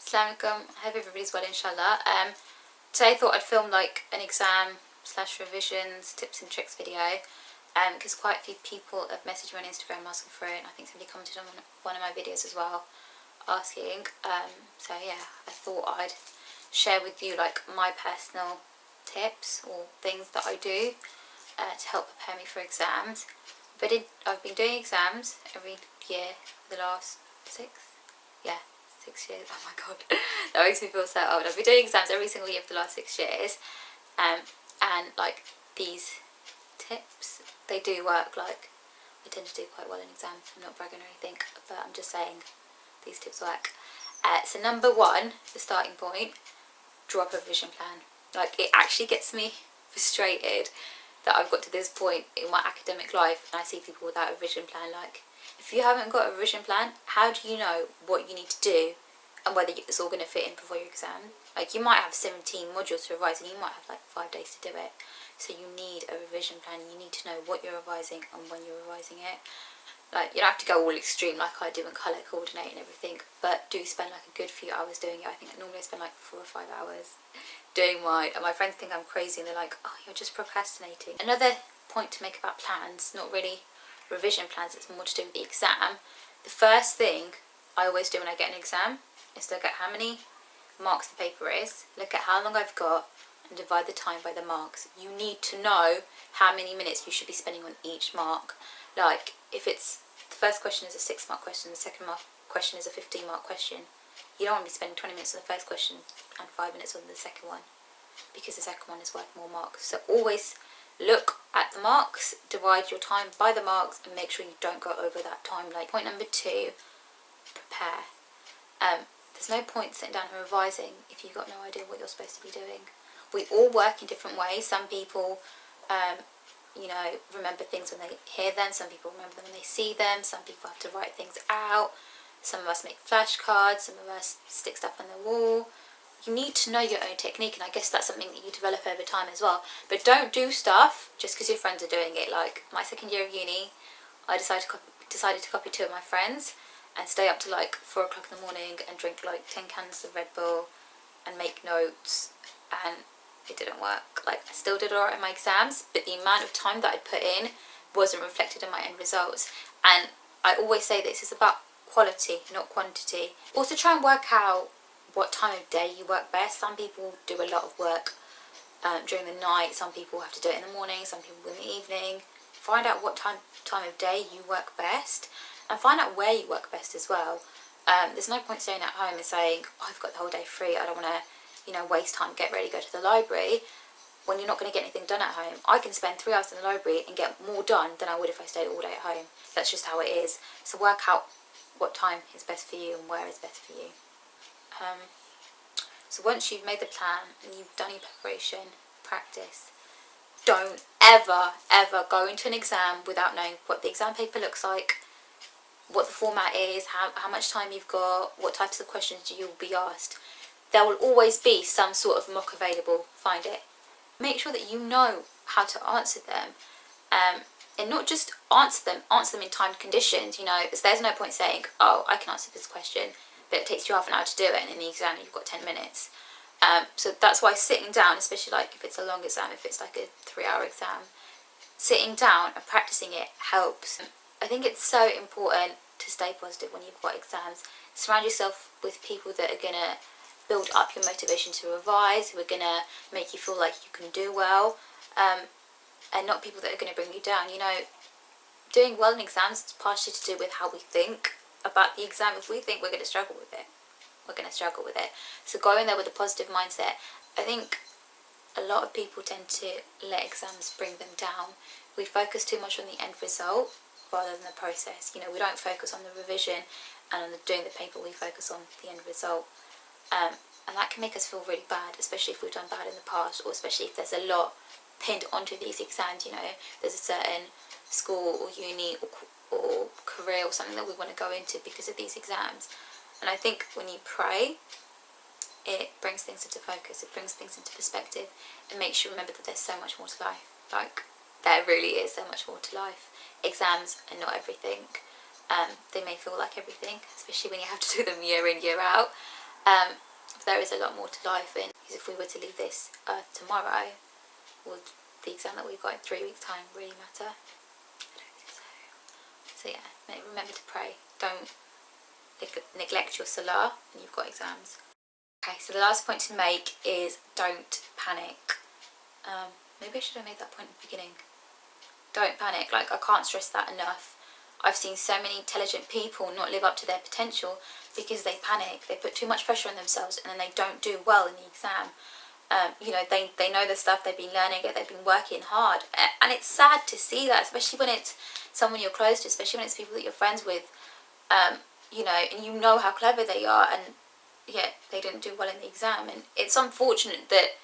Assalamualaikum. I hope everybody's well, inshallah. Today I thought I'd film like an exam / revisions, tips and tricks video, because quite a few people have messaged me on Instagram asking for it, and I think somebody commented on one of my videos as well asking. So yeah, I thought I'd share with you like my personal tips or things that I do to help prepare me for exams. But I've been doing exams every year for the last 6 years. Oh my god, that makes me feel so old. I've been doing exams every single year for the last 6 years, and like these tips, they do work. Like I tend to do quite well in exams. I'm not bragging or anything, but I'm just saying these tips work. So number one, the starting point, draw up a revision plan. Like it actually gets me frustrated that I've got to this point in my academic life and I see people without a revision plan. Like, if you haven't got a revision plan, how do you know what you need to do and whether it's all going to fit in before your exam? Like, you might have 17 modules to revise and you might have like 5 days to do it. So you need a revision plan. You need to know what you're revising and when you're revising it. Like, you don't have to go all extreme like I do and colour coordinate and everything, but do spend like a good few hours doing it. I think I normally spend like 4 or 5 hours doing mine, and my friends think I'm crazy and they're like, oh, you're just procrastinating. Another point to make about plans, not really revision plans, it's more to do with the exam. The first thing I always do when I get an exam is look at how many marks the paper is, look at how long I've got, and divide the time by the marks. You need to know how many minutes you should be spending on each mark. Like, if it's the first question is a 6-mark question, the second question is a 15-mark question, you don't want to be spending 20 minutes on the first question and 5 minutes on the second one, because the second one is worth more marks. So always look at the marks, divide your time by the marks, and make sure you don't go over that time. Like, point number 2, prepare. There's no point sitting down and revising if you've got no idea what you're supposed to be doing. We all work in different ways. Some people remember things when they hear them, some people remember them when they see them, some people have to write things out, some of us make flashcards, some of us stick stuff on the wall. You need to know your own technique, and I guess that's something that you develop over time as well. But don't do stuff just because your friends are doing it. Like my second year of uni, I decided to copy 2 of my friends and stay up to like 4 o'clock in the morning and drink like 10 cans of Red Bull and make notes, and it didn't work. Like, I still did alright in my exams, but the amount of time that I'd put in wasn't reflected in my end results. And I always say this is about quality, not quantity. Also try and work out what time of day you work best. Some people do a lot of work during the night, some people have to do it in the morning, some people in the evening. Find out what time of day you work best, and find out where you work best as well. There's no point staying at home and saying, oh, I've got the whole day free, I don't want to waste time, get ready, go to the library, when you're not going to get anything done at home. I can spend 3 hours in the library and get more done than I would if I stayed all day at home. That's just how it is. So work out what time is best for you and where is best for you. So once you've made the plan and you've done your preparation, practice. Don't ever go into an exam without knowing what the exam paper looks like, what the format is, how much time you've got, what types of questions you'll be asked. There will always be some sort of mock available. Find it. Make sure that you know how to answer them, and not just answer them in timed conditions. There's no point saying, oh, I can answer this question, but it takes you half an hour to do it, and in the exam you've got 10 minutes. So that's why sitting down, especially like if it's a long exam, if it's like a 3-hour exam, sitting down and practicing it helps. I think it's so important to stay positive when you've got exams. Surround yourself with people that are going to build up your motivation to revise, who are going to make you feel like you can do well, and not people that are going to bring you down. Doing well in exams is partially to do with how we think about the exam. If we think we're going to struggle with it, we're going to struggle with it. So go in there with a positive mindset. I think a lot of people tend to let exams bring them down. We focus too much on the end result rather than the process. We don't focus on the revision and on doing the paper, we focus on the end result. And that can make us feel really bad, especially if we've done bad in the past, or especially if there's a lot pinned onto these exams. There's a certain school or uni or career or something that we want to go into because of these exams. And I think when you pray, it brings things into focus, it brings things into perspective, and makes you remember that there's so much more to life. Like, there really is so much more to life. Exams are not everything. They may feel like everything, especially when you have to do them year in, year out. There is a lot more to life, and if we were to leave this earth tomorrow, would the exam that we've got in 3 weeks' time really matter? I don't think so. So yeah, remember to pray. Don't neglect your salah when you've got exams. Okay, so the last point to make is don't panic. Maybe I should have made that point at the beginning. Don't panic. Like, I can't stress that enough. I've seen so many intelligent people not live up to their potential because they panic. They put too much pressure on themselves, and then they don't do well in the exam. You know, they know the stuff, they've been learning it, they've been working hard, and it's sad to see that, especially when it's someone you're close to, especially when it's people that you're friends with, you know, and you know how clever they are, and yet they didn't do well in the exam. And it's unfortunate that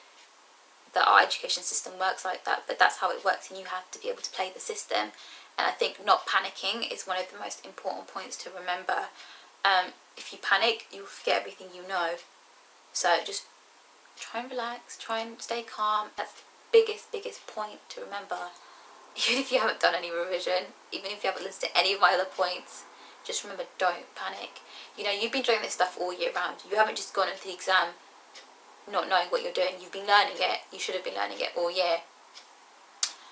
our education system works like that, but that's how it works, and you have to be able to play the system. And I think not panicking is one of the most important points to remember. If you panic, you'll forget everything you know. So just try and relax, try and stay calm. That's the biggest point to remember. Even if you haven't done any revision, even if you haven't listened to any of my other points, just remember, don't panic. You know, you've been doing this stuff all year round. You haven't just gone into the exam not knowing what you're doing. You've been learning it. You should have been learning it all year.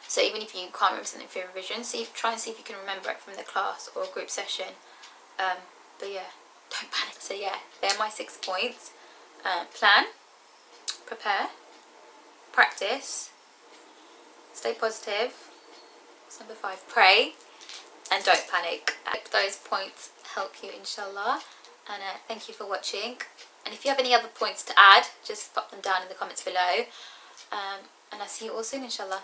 So even if you can't remember something for your revision, try and see if you can remember it from the class or a group session. But yeah, don't panic. So yeah, they're my 6 points. Plan, prepare, practice, stay positive. That's number 5. Pray, and don't panic. I hope those points help you, inshallah. And thank you for watching. And if you have any other points to add, just pop them down in the comments below. And I'll see you all soon, inshallah.